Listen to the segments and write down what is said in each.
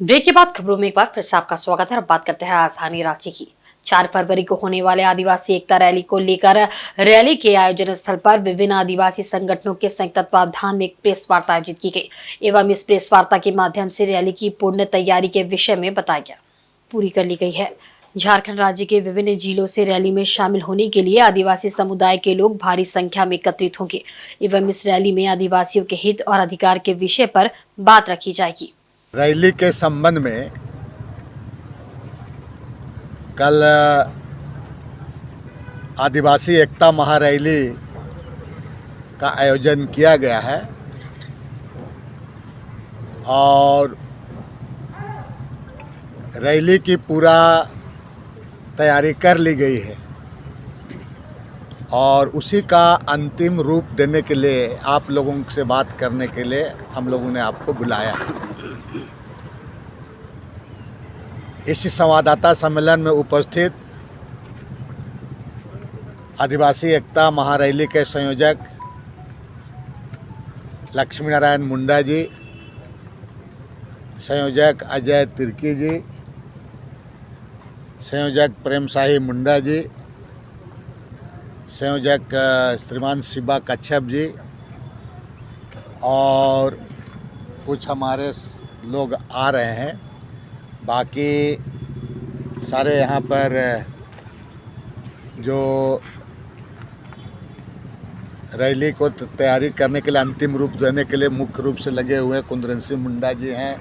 Break के बाद खबरों में एक बार फिर से आपका स्वागत है। अब बात करते हैं राजधानी रांची की। 4 फरवरी को होने वाले आदिवासी एकता रैली को लेकर रैली के आयोजन स्थल पर विभिन्न आदिवासी संगठनों के संयुक्त तत्वावधान में एक प्रेस वार्ता आयोजित की गई एवं इस प्रेस वार्ता के माध्यम से रैली की पूर्ण तैयारी के विषय में बताया गया पूरी कर ली गई है। झारखंड राज्य के विभिन्न जिलों से रैली में शामिल होने के लिए आदिवासी समुदाय के लोग भारी संख्या में एकत्रित होंगे एवं इस रैली में आदिवासियों के हित और अधिकार के विषय पर बात रखी जाएगी। रैली के संबंध में कल आदिवासी एकता महारैली का आयोजन किया गया है और रैली की पूरा तैयारी कर ली गई है और उसी का अंतिम रूप देने के लिए आप लोगों से बात करने के लिए हम लोगों ने आपको बुलाया है। इस संवाददाता सम्मेलन में उपस्थित आदिवासी एकता महारैली के संयोजक लक्ष्मी नारायण मुंडा जी, संयोजक अजय तिर्की जी, संयोजक प्रेम शाही मुंडा जी, संयोजक श्रीमान शिवा कच्छप जी और कुछ हमारे लोग आ रहे हैं। बाकी सारे यहाँ पर जो रैली को तैयारी करने के लिए अंतिम रूप देने के लिए मुख्य रूप से लगे हुए कुंदन सिंह मुंडा जी हैं।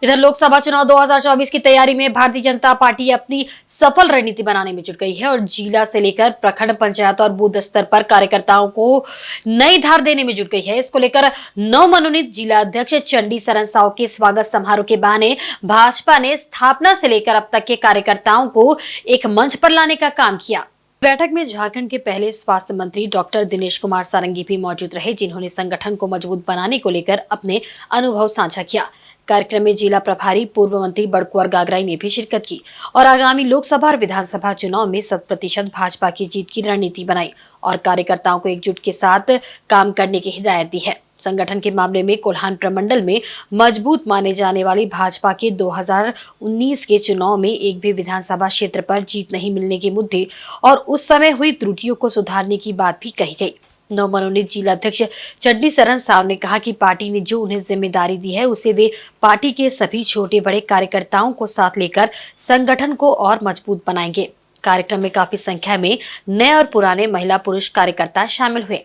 इधर लोकसभा चुनाव 2024 की तैयारी में भारतीय जनता पार्टी अपनी सफल रणनीति बनाने में जुट गई है और जिला से लेकर प्रखंड, पंचायत और बूथ स्तर पर कार्यकर्ताओं को नई धार देने में जुट गई है। इसको लेकर नवमनोनीत जिला अध्यक्ष चंडी सरन साव के स्वागत समारोह के बहाने भाजपा ने स्थापना से लेकर अब तक के कार्यकर्ताओं को एक मंच पर लाने का काम किया। बैठक में झारखंड के पहले स्वास्थ्य मंत्री डॉक्टर दिनेश कुमार सारंगी भी मौजूद रहे, जिन्होंने संगठन को मजबूत बनाने को लेकर अपने अनुभव साझा किया। कार्यक्रम में जिला प्रभारी पूर्व मंत्री बड़कुआर गागराई ने भी शिरकत की और आगामी लोकसभा और विधानसभा चुनाव में 100% भाजपा की जीत की रणनीति बनाई और कार्यकर्ताओं को एकजुट के साथ काम करने की हिदायत दी है। संगठन के मामले में कोल्हान प्रमंडल में मजबूत माने जाने वाली भाजपा के 2019 के चुनाव में एक भी विधानसभा क्षेत्र पर जीत नहीं मिलने के मुद्दे और उस समय हुई त्रुटियों को सुधारने की बात भी कही गई। नवमनोनीत जिला अध्यक्ष चंडी सरन साव ने कहा कि पार्टी ने जो उन्हें जिम्मेदारी दी है उसे वे पार्टी के सभी छोटे बड़े कार्यकर्ताओं को साथ लेकर संगठन को और मजबूत बनाएंगे। कार्यक्रम में काफी संख्या में नए और पुराने महिला पुरुष कार्यकर्ता शामिल हुए।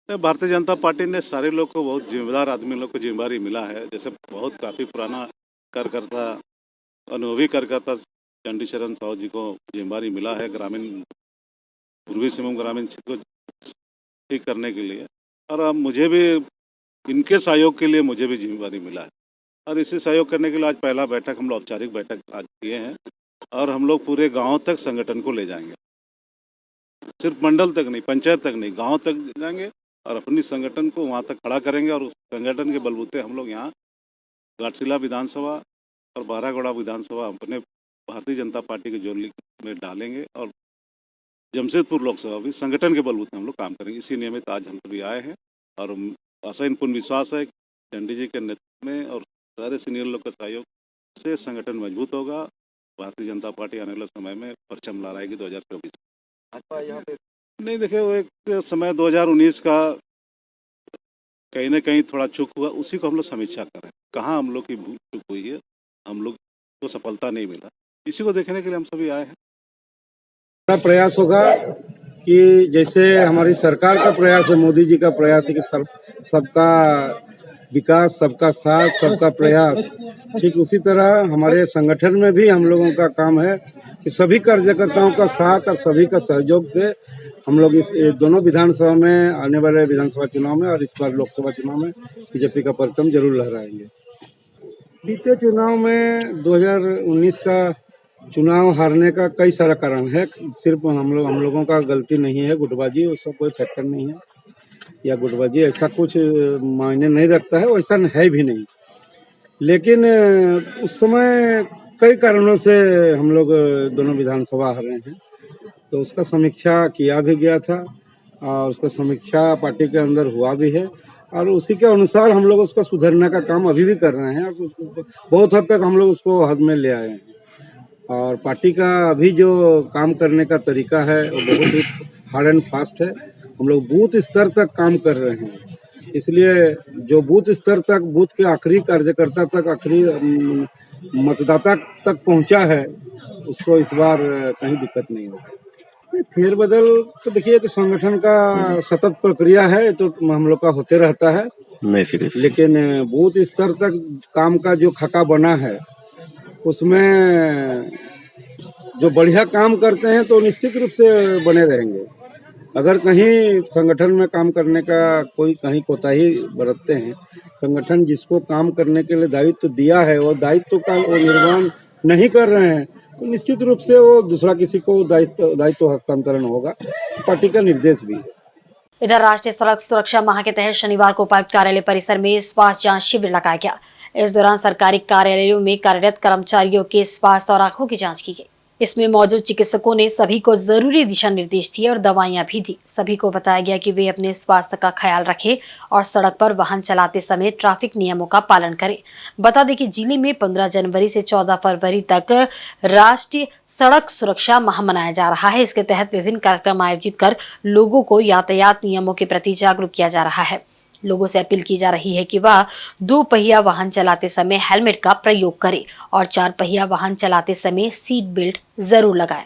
भारतीय जनता पार्टी ने सारे लोग को बहुत जिम्मेदार आदमी लोग को जिम्मेदारी मिला है। जैसे बहुत काफी पुराना कार्यकर्ता, अनुभवी कार्यकर्ता चंडी सरन साव जी को जिम्मेदारी मिला है ग्रामीण पूर्वी सिंहभूम ग्रामीण क्षेत्र को ठीक करने के लिए और अब मुझे भी इनके सहयोग के लिए मुझे भी जिम्मेदारी मिला है और इसी सहयोग करने के लिए आज पहला बैठक हम लोग औपचारिक बैठक आज किए हैं और हम लोग पूरे गांव तक संगठन को ले जाएंगे। सिर्फ मंडल तक नहीं, पंचायत तक नहीं, गांव तक जाएंगे और अपनी संगठन को वहां तक खड़ा करेंगे और उस संगठन के बलबूते हम लोग यहाँ घाटशिला विधानसभा और बारागौड़ा विधानसभा अपने भारतीय जनता पार्टी के जोली में डालेंगे और जमशेदपुर लोकसभा भी संगठन के बलबूते हम लोग काम करेंगे। इसी नियमित आज हम सभी आए हैं और आशा इन पूर्ण विश्वास है चंडी जी के नेतृत्व में और सारे सीनियर लोग के सहयोग से संगठन मजबूत होगा। भारतीय जनता पार्टी आने वाले समय में परचम लहराएगी 2024। नहीं देखिए, वो एक समय 2019 का कहीं ना कहीं थोड़ा चूक हुआ, उसी को हम लोग समीक्षा कर रहे हैं। कहाँ हम लोग की भूल चूक हुई है, हम लोग को सफलता नहीं मिला, इसी को देखने के लिए हम सभी आए हैं। हमारा प्रयास होगा कि जैसे हमारी सरकार का प्रयास है, मोदी जी का प्रयास है कि सबका विकास, सबका साथ, सबका प्रयास, ठीक उसी तरह हमारे संगठन में भी हम लोगों का काम है कि सभी कार्यकर्ताओं का साथ और सभी का सहयोग से हम लोग इस दोनों विधानसभा में आने वाले विधानसभा चुनाव में और इस बार लोकसभा चुनाव में बीजेपी का परचम जरूर लहराएंगे। बीते चुनाव में 2019 का चुनाव हारने का कई सारा कारण है, सिर्फ हम लोगों का गलती नहीं है, गुटबाजी उसका कोई फैक्टर नहीं है या गुटबाजी ऐसा कुछ मायने नहीं रखता है, वैसा है भी नहीं। लेकिन उस समय कई कारणों से हम लोग दोनों विधानसभा हारे हैं, तो उसका समीक्षा किया भी गया था और उसका समीक्षा पार्टी के अंदर हुआ भी है और उसी के अनुसार हम लोग उसका सुधरने का काम अभी भी कर रहे हैं। और उसको बहुत हद तक हम लोग उसको हद में ले आए हैं। और पार्टी का अभी जो काम करने का तरीका है वो बहुत ही हार्ड एंड फास्ट है। हम लोग बूथ स्तर तक काम कर रहे हैं, इसलिए जो बूथ स्तर तक, बूथ के आखिरी कार्यकर्ता तक, आखिरी मतदाता तक पहुंचा है, उसको इस बार कहीं दिक्कत नहीं होगी। फेरबदल तो देखिए, तो संगठन का सतत प्रक्रिया है, तो हम लोग का होते रहता है। नहीं सिर्फ लेकिन बूथ स्तर तक काम का जो खाका बना है, उसमें जो बढ़िया काम करते हैं तो निश्चित रूप से बने रहेंगे। अगर कहीं संगठन में काम करने का कोई कहीं कोताही बरतते हैं, संगठन जिसको काम करने के लिए दायित्व दिया है वो दायित्व का वो निर्वहन नहीं कर रहे हैं, तो निश्चित रूप से वो दूसरा किसी को दायित्व हस्तांतरण होगा। पार्टी का निर्देश भी है। इधर राष्ट्रीय सड़क सुरक्षा माह के तहत शनिवार को उपायुक्त कार्यालय परिसर में स्वास्थ्य जांच शिविर लगाया गया। इस दौरान सरकारी कार्यालयों में कार्यरत कर्मचारियों के स्वास्थ्य और आंखों की जांच की गई। इसमें मौजूद चिकित्सकों ने सभी को जरूरी दिशा निर्देश दिए और दवाइयां भी दी। सभी को बताया गया कि वे अपने स्वास्थ्य का ख्याल रखें और सड़क पर वाहन चलाते समय ट्रैफिक नियमों का पालन करें। बता दें कि जिले में 15 जनवरी से 14 फरवरी तक राष्ट्रीय सड़क सुरक्षा माह मनाया जा रहा है। इसके तहत विभिन्न कार्यक्रम आयोजित कर लोगों को यातायात नियमों के प्रति जागरूक किया जा रहा है। लोगों से अपील की जा रही है कि वह 2 पहिया वाहन चलाते समय हेलमेट का प्रयोग करें और 4 पहिया वाहन चलाते समय सीट बेल्ट जरूर लगाएं।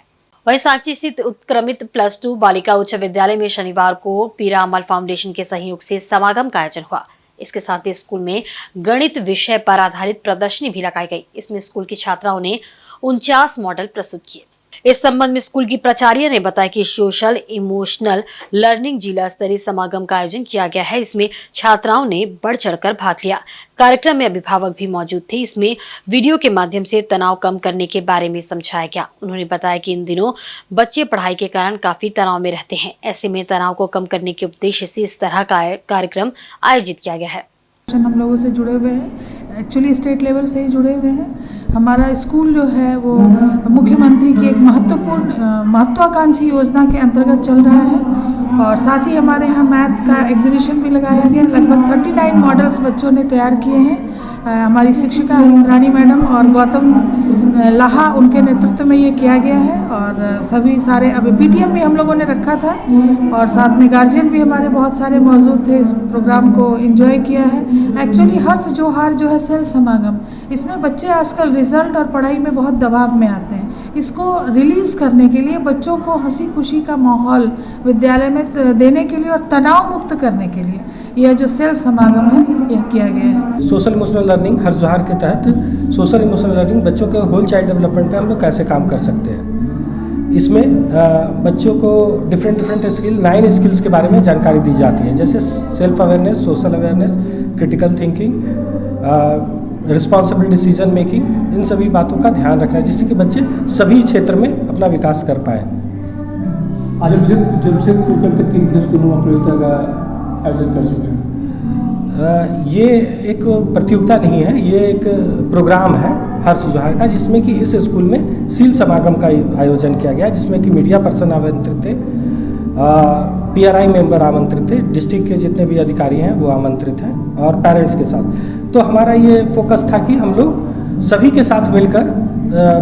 वहीं सांची स्थित उत्क्रमित +2 बालिका उच्च विद्यालय में शनिवार को पीरामल फाउंडेशन के सहयोग से समागम का आयोजन हुआ। इसके साथ ही स्कूल में गणित विषय पर आधारित प्रदर्शनी भी लगाई गई। इसमें स्कूल की छात्राओं ने 49 मॉडल प्रस्तुत किए। इस संबंध में स्कूल की प्राचार्य ने बताया कि सोशल इमोशनल लर्निंग जिला स्तरीय समागम का आयोजन किया गया है। इसमें छात्राओं ने बढ़ चढ़कर भाग लिया। कार्यक्रम में अभिभावक भी मौजूद थे। इसमें वीडियो के माध्यम से तनाव कम करने के बारे में समझाया गया। उन्होंने बताया कि इन दिनों बच्चे पढ़ाई के कारण काफी तनाव में रहते हैं। ऐसे में तनाव को कम करने के उद्देश्य से इस तरह का कार्यक्रम आयोजित किया गया है। हम लोगों से जुड़े हुए हैं, एक्चुअली स्टेट लेवल से ही जुड़े हुए हैं। हमारा स्कूल जो है वो मुख्यमंत्री की एक महत्वाकांक्षी योजना के अंतर्गत चल रहा है और साथ ही हमारे यहाँ मैथ का एग्जीबिशन भी लगाया गया। लगभग 39 मॉडल्स बच्चों ने तैयार किए हैं। हमारी शिक्षिका इंद्राणी मैडम और गौतम लाहा उनके नेतृत्व में ये किया गया है और सभी सारे अभी पीटीएम भी हम लोगों ने रखा था और साथ में गार्जियन भी हमारे बहुत सारे मौजूद थे। इस प्रोग्राम को एंजॉय किया है। एक्चुअली हर्ष जोहार जो है सेल समागम, इसमें बच्चे आजकल रिजल्ट और पढ़ाई में बहुत दबाव में आते हैं। इसको रिलीज़ करने के लिए बच्चों को हंसी खुशी का माहौल विद्यालय में देने के लिए और तनाव मुक्त करने के लिए यह जो सेल समागम है यह किया गया है। सोशल इमोशनल लर्निंग हर्ष जोहार के तहत सोशल इमोशनल लर्निंग बच्चों के होल चाइल्ड डेवलपमेंट पे हम लोग कैसे काम कर सकते हैं। इसमें बच्चों को डिफरेंट स्किल 9 स्किल्स के बारे में जानकारी दी जाती है, जैसे self awareness, social awareness, critical thinking, responsible decision making, इन सभी बातों का ध्यान रखना है जिससे कि बच्चे सभी क्षेत्र में अपना विकास कर पाएँ। आज जमशेदपुर तक कितने स्कूलों में प्रवेश का आयोजन कर चुके हैं? ये एक प्रतियोगिता नहीं है, ये एक प्रोग्राम है हर्ष जोहार का, जिसमें कि इस स्कूल में सील समागम का आयोजन किया गया, जिसमें कि मीडिया पर्सन आमंत्रित थे, पीआरआई मेंबर आमंत्रित थे, डिस्ट्रिक्ट के जितने भी अधिकारी हैं वो आमंत्रित हैं और पेरेंट्स के साथ। तो हमारा ये फोकस था कि हम लोग सभी के साथ मिलकर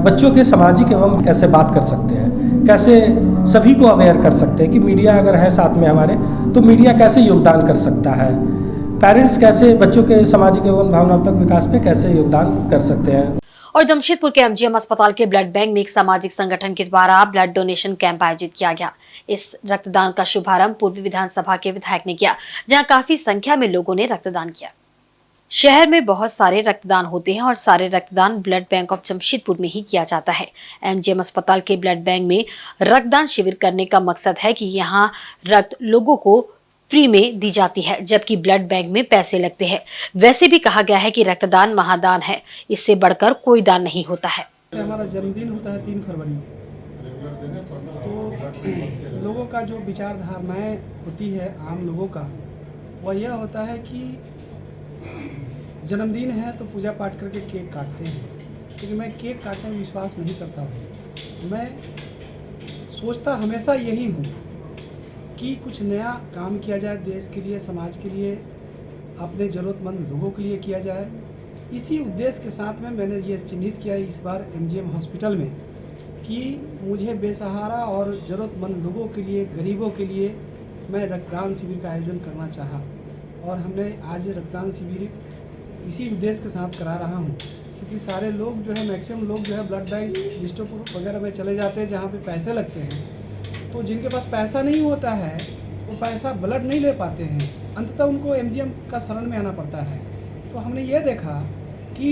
बच्चों के सामाजिक एवं कैसे बात कर सकते हैं, कैसे सभी को अवेयर कर सकते हैं कि मीडिया अगर है साथ में हमारे तो मीडिया कैसे योगदान कर सकता है, पेरेंट्स कैसे बच्चों के सामाजिक एवं भावनात्मक विकास पे कैसे योगदान कर सकते हैं। और जमशेदपुर के एमजीएम अस्पताल के ब्लड बैंक में एक सामाजिक संगठन के द्वारा ब्लड डोनेशन कैंप आयोजित किया गया। इस रक्तदान का शुभारंभ पूर्वी विधानसभा के विधायक ने किया, जहां काफी संख्या में लोगों ने रक्तदान किया। शहर में बहुत सारे रक्तदान होते हैं और सारे रक्तदान ब्लड बैंक ऑफ जमशेदपुर में ही किया जाता है। एमजीएम अस्पताल के ब्लड बैंक में रक्तदान शिविर करने का मकसद है कि यहाँ रक्त लोगों को फ्री में दी जाती है, जबकि ब्लड बैंक में पैसे लगते हैं। वैसे भी कहा गया है कि रक्तदान महादान है, इससे बढ़कर कोई दान नहीं होता है। हमारा जन्मदिन होता है 3 फरवरी, तो लोगों का जो विचार धारणाएँ होती है आम लोगों का, वह यह होता है कि जन्मदिन है तो पूजा पाठ करके केक काटते हैं, लेकिन मैं केक काटने में विश्वास नहीं करता हूँ। मैं सोचता हमेशा यही हूँ कि कुछ नया काम किया जाए देश के लिए, समाज के लिए, अपने ज़रूरतमंद लोगों के लिए किया जाए। इसी उद्देश्य के साथ में मैंने ये चिन्हित किया इस बार MGM हॉस्पिटल में कि मुझे बेसहारा और ज़रूरतमंद लोगों के लिए, गरीबों के लिए मैं रक्तदान शिविर का आयोजन करना चाहा और हमने आज रक्तदान शिविर इसी उद्देश्य के साथ करा रहा हूँ, क्योंकि सारे लोग जो है, मैक्सिमम लोग जो है ब्लड बैंक लिस्टों वगैरह में चले जाते हैं जहाँ पे पैसे लगते हैं। तो जिनके पास पैसा नहीं होता है वो पैसा ब्लड नहीं ले पाते हैं, अंततः उनको MGM का शरण में आना पड़ता है। तो हमने ये देखा कि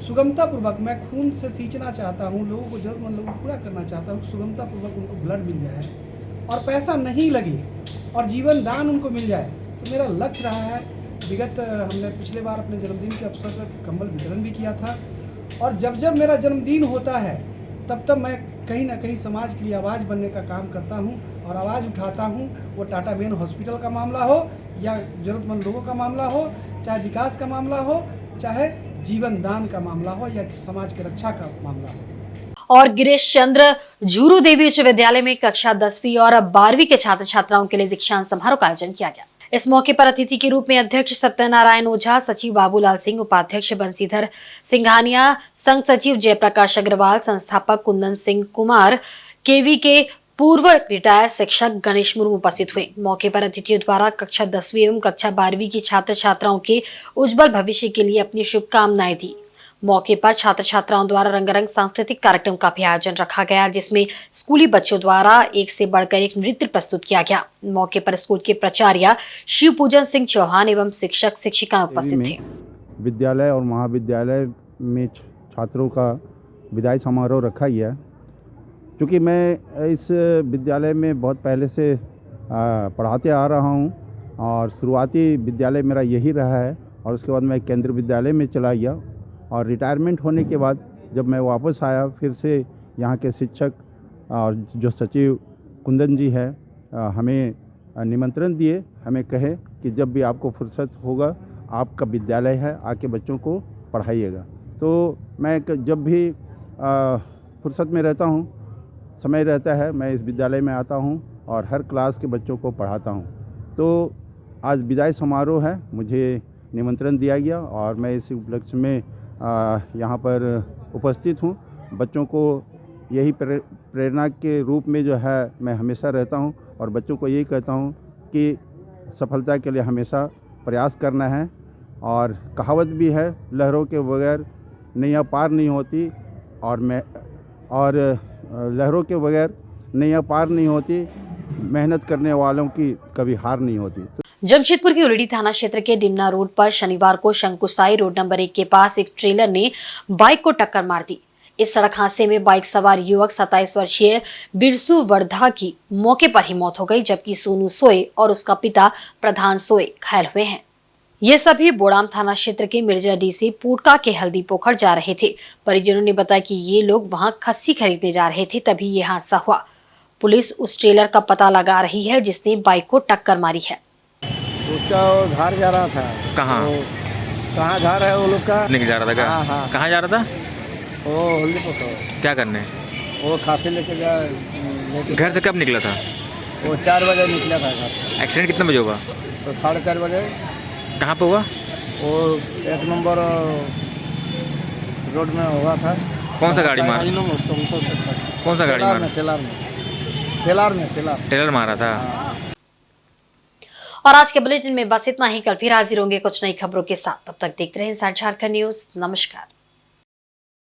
सुगमतापूर्वक मैं खून से सींचना चाहता हूँ, लोगों को, ज़रूरतमंद लोगों को पूरा करना चाहता हूँ, सुगमतापूर्वक उनको ब्लड मिल जाए और पैसा नहीं लगे और जीवन दान उनको मिल जाए। तो मेरा लक्ष्य रहा है। विगत हमने पिछले बार अपने जन्मदिन के अवसर पर कंबल वितरण भी किया था और जब जब मेरा जन्मदिन होता है तब तब मैं कहीं ना कहीं समाज के लिए आवाज़ बनने का काम करता हूं और आवाज़ उठाता हूं। वो टाटा मेन हॉस्पिटल का मामला हो या ज़रूरतमंद लोगों का मामला हो, चाहे विकास का मामला हो, चाहे जीवन दान का मामला हो या समाज की रक्षा का मामला हो। और गिरीश चंद्र झूरू देवी उच्च विद्यालय में कक्षा 10वीं और 12वीं के छात्र छात्राओं के लिए दीक्षांत समारोह का आयोजन किया गया। इस मौके पर अतिथि के रूप में अध्यक्ष सत्यनारायण ओझा, सचिव बाबूलाल सिंह, उपाध्यक्ष बंसीधर सिंघानिया, संघ सचिव जयप्रकाश अग्रवाल, संस्थापक कुंदन सिंह कुमार, केवी के पूर्व रिटायर्ड शिक्षक गणेश मुर्मू उपस्थित हुए। मौके पर अतिथियों द्वारा कक्षा 10वीं एवं कक्षा 12वीं की छात्र छात्राओं के उज्जवल भविष्य के लिए अपनी शुभकामनाएं दी। मौके पर छात्र छात्राओं द्वारा रंगारंग सांस्कृतिक कार्यक्रम का भी आयोजन रखा गया, जिसमें स्कूली बच्चों द्वारा एक से बढ़कर एक नृत्य प्रस्तुत किया गया। मौके पर स्कूल के प्राचार्य शिव पूजन सिंह चौहान एवं शिक्षक शिक्षिकाएं उपस्थित थे। विद्यालय और महाविद्यालय में छात्रों का विदाई समारोह रखा गया। क्योंकि मैं इस विद्यालय में बहुत पहले से पढ़ाते आ रहा हूँ और शुरुआती विद्यालय मेरा यही रहा है और उसके बाद मैं केंद्रीय विद्यालय में चला गया और रिटायरमेंट होने के बाद जब मैं वापस आया फिर से यहाँ के शिक्षक और जो सचिव कुंदन जी है हमें निमंत्रण दिए, हमें कहे कि जब भी आपको फुर्सत होगा आपका विद्यालय है, आके बच्चों को पढ़ाइएगा। तो मैं जब भी फुर्सत में रहता हूँ, समय रहता है, मैं इस विद्यालय में आता हूँ और हर क्लास के बच्चों को पढ़ाता हूँ। तो आज विदाई समारोह है, मुझे निमंत्रण दिया गया और मैं इस उपलक्ष्य में यहाँ पर उपस्थित हूँ। बच्चों को यही प्रेरणा के रूप में जो है मैं हमेशा रहता हूँ और बच्चों को यही कहता हूँ कि सफलता के लिए हमेशा प्रयास करना है। और कहावत भी है, लहरों के बगैर नैया पार नहीं होती और लहरों के बगैर नैया पार नहीं होती, मेहनत करने वालों की कभी हार नहीं होती। जमशेदपुर के उरेडी थाना क्षेत्र के डिमना रोड पर शनिवार को शंकुसाई रोड नंबर 1 के पास एक ट्रेलर ने बाइक को टक्कर मार दी। इस सड़क हादसे में बाइक सवार युवक 27 वर्षीय बिरसू वर्धा की मौके पर ही मौत हो गई, जबकि सोनू सोए और उसका पिता प्रधान सोए घायल हुए हैं। ये सभी बोड़ाम थाना क्षेत्र के मिर्जाडी से पुटका के हल्दी पोखर जा रहे थे। परिजनों ने बताया कि ये लोग वहां खस्सी खरीदने जा रहे थे, तभी ये हादसा हुआ। पुलिस उस ट्रेलर का पता लगा रही है जिसने बाइक को टक्कर मारी है। उसका घर जा रहा था। कहाँ? कहाँ घर है वो लोग का? निकल जा रहा था। हाँ। कहाँ जा रहा था? वो हल्दी पोखर। क्या करने? वो खांसी लेके जा। घर से कब निकला था? वो 4 बजे निकला था घर से। एक्सीडेंट कितने बजे हुआ? तो 4:30 बजे। कहाँ पे हुआ? वो 1 नंबर रोड में हुआ था। कौन सा गाड़ी मारा? कौन सा गाड़ी मारा? टेलर मारा था। और आज के बुलेटिन में बस इतना ही। कल फिर हाजिर होंगे कुछ नई खबरों के साथ। तब तक देखते रहें इंसाइड झारखंड न्यूज। नमस्कार।